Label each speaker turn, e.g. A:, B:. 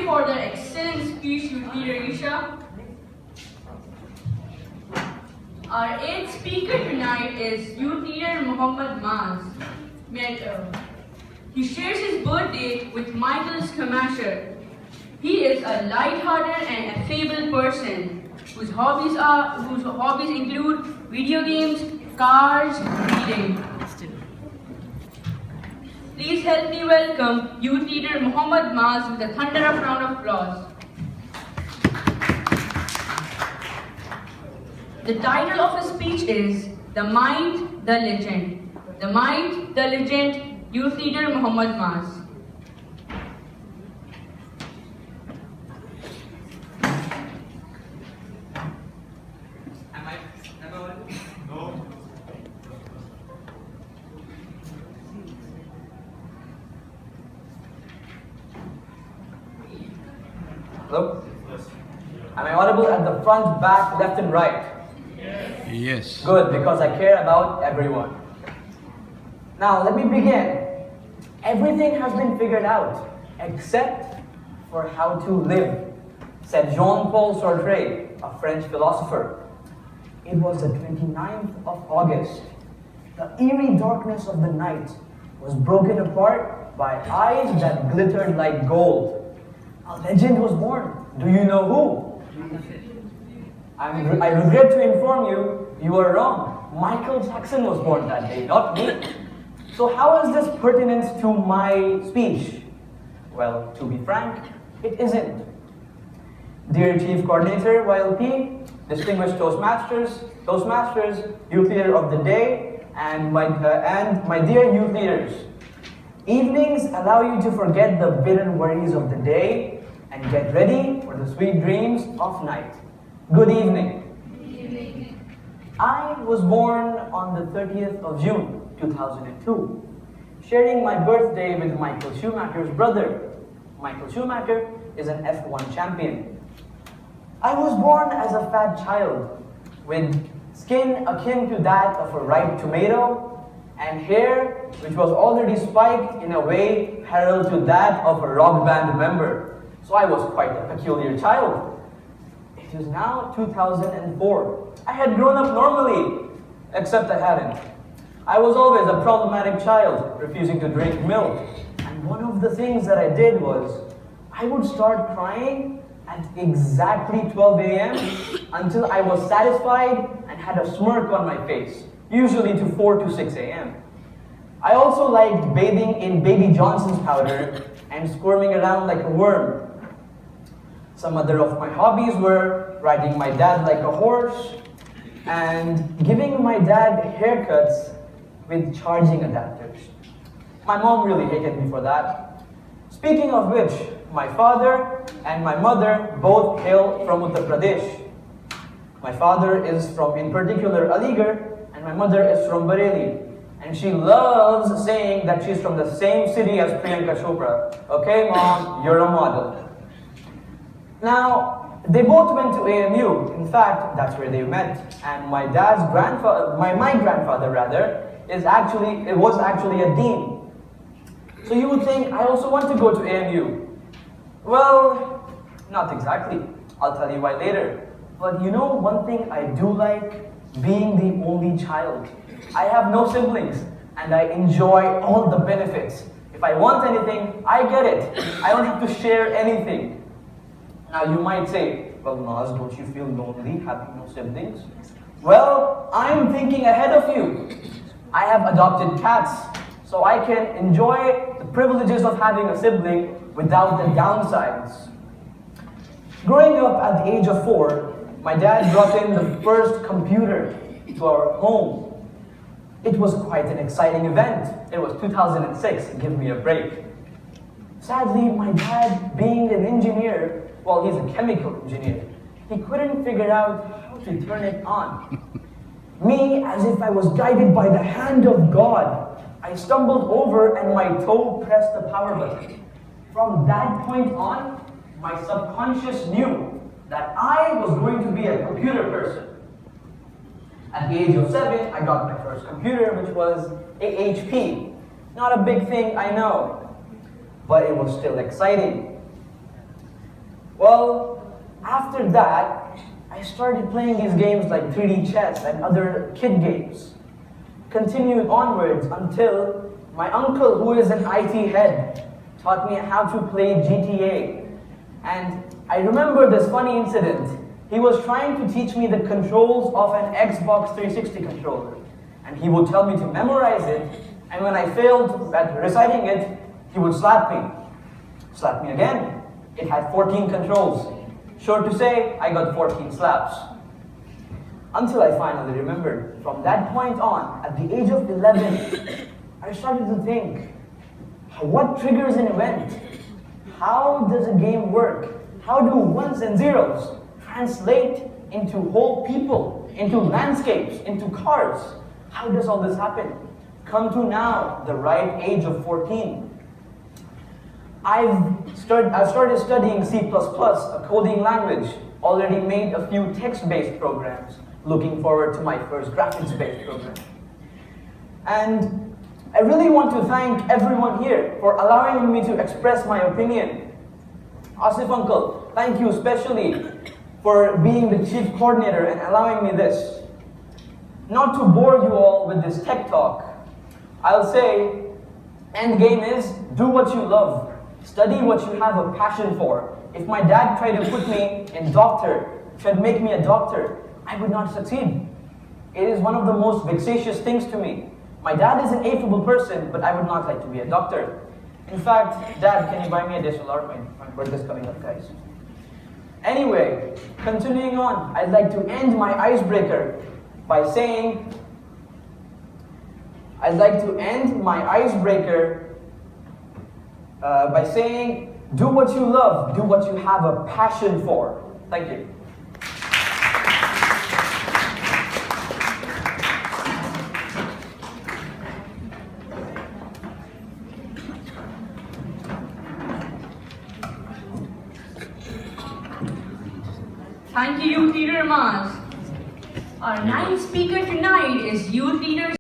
A: ready for the excellent speech, Youth Leader Isha? Our eighth speaker tonight is Youth Leader Muhammad Maaz. He shares his birthday with Michael Scamasher. He is a light-hearted and affable person whose hobbies include video games, cars, reading. Please help me welcome Youth Leader Muhammad Maaz with a thunderous round of applause. The title of his speech is The Might, the Legend. The Might, the Legend, Youth Leader Muhammad Maaz.
B: Hello? Yes. Am I audible at the front, back, left and right?
C: Yes.
B: Good, because I care about everyone. Now, let me begin. Everything has been figured out, except for how to live, said Jean-Paul Sartre, a French philosopher. It was the 29th of August. The eerie darkness of the night was broken apart by eyes that glittered like gold. A legend was born. Do you know who? I regret to inform you, you are wrong. Michael Jackson was born that day, not me. So how is this pertinent to my speech? Well, to be frank, it isn't. Dear Chief Coordinator, YLP, distinguished Toastmasters, Youth Leader of the Day, and my dear Youth Leaders. Evenings allow you to forget the bitter worries of the day and get ready for the sweet dreams of night. Good evening. I was born on the 30th of June, 2002, sharing my birthday with Michael Schumacher's brother. Michael Schumacher is an F1 champion. I was born as a fat child with skin akin to that of a ripe tomato and hair which was already spiked in a way parallel to that of a rock band member. So I was quite a peculiar child. It is now 2004. I had grown up normally, except I hadn't. I was always a problematic child, refusing to drink milk. And one of the things that I did was, I would start crying at exactly 12 a.m. until I was satisfied and had a smirk on my face, usually to 4 to 6 a.m. I also liked bathing in Baby Johnson's powder and squirming around like a worm. Some other of my hobbies were riding my dad like a horse and giving my dad haircuts with charging adapters. My mom really hated me for that. Speaking of which, my father and my mother both hail from Uttar Pradesh. My father is from, in particular, Aligarh, and my mother is from Bareilly. And she loves saying that she's from the same city as Priyanka Chopra. Okay, Mom, you're a model. Now, they both went to AMU. In fact, that's where they met. And my grandfather rather, was actually a dean. So you would think, I also want to go to AMU. Well, not exactly. I'll tell you why later. But you know one thing I do like? Being the only child. I have no siblings, and I enjoy all the benefits. If I want anything, I get it. I don't have to share anything. Now you might say, well, Maaz, don't you feel lonely having no siblings? Well, I'm thinking ahead of you. I have adopted cats, so I can enjoy the privileges of having a sibling without the downsides. Growing up at the age of 4, my dad brought in the first computer to our home. It was quite an exciting event. It was 2006, give me a break. Sadly, my dad, being an engineer, well, he's a chemical engineer, he couldn't figure out how to turn it on. Me, as if I was guided by the hand of God, I stumbled over and my toe pressed the power button. From that point on, my subconscious knew that I was going to be a computer person. At the age of 7, I got my first computer, which was a HP. Not a big thing, I know, but it was still exciting. Well, after that, I started playing these games like 3D chess and other kid games. Continued onwards until my uncle, who is an IT head, taught me how to play GTA. And I remember this funny incident. He was trying to teach me the controls of an Xbox 360 controller. And he would tell me to memorize it, and when I failed at reciting it, he would slap me. Slap me again. It had 14 controls. Sure to say, I got 14 slaps. Until I finally remembered. From that point on, at the age of 11, I started to think, what triggers an event? How does a game work? How do ones and zeros translate into whole people, into landscapes, into cars? How does all this happen? Come to now, the ripe age of 14. I've started studying C++, a coding language, already made a few text-based programs, looking forward to my first graphics-based program. And I really want to thank everyone here for allowing me to express my opinion. Asif uncle, thank you especially for being the chief coordinator and allowing me this. Not to bore you all with this tech talk, I'll say, end game is do what you love. Study what you have a passion for. If my dad tried to put me in doctor, tried to make me a doctor, I would not succeed. It is one of the most vexatious things to me. My dad is an affable person, but I would not like to be a doctor. In fact, Dad, can you buy me a DSLR? My birthday's coming up, guys. Anyway, continuing on, I'd like to end my icebreaker by saying, do what you love, do what you have a passion for. Thank you.
A: Thank you, Youth Leader Maaz. Our ninth speaker tonight is Youth Leader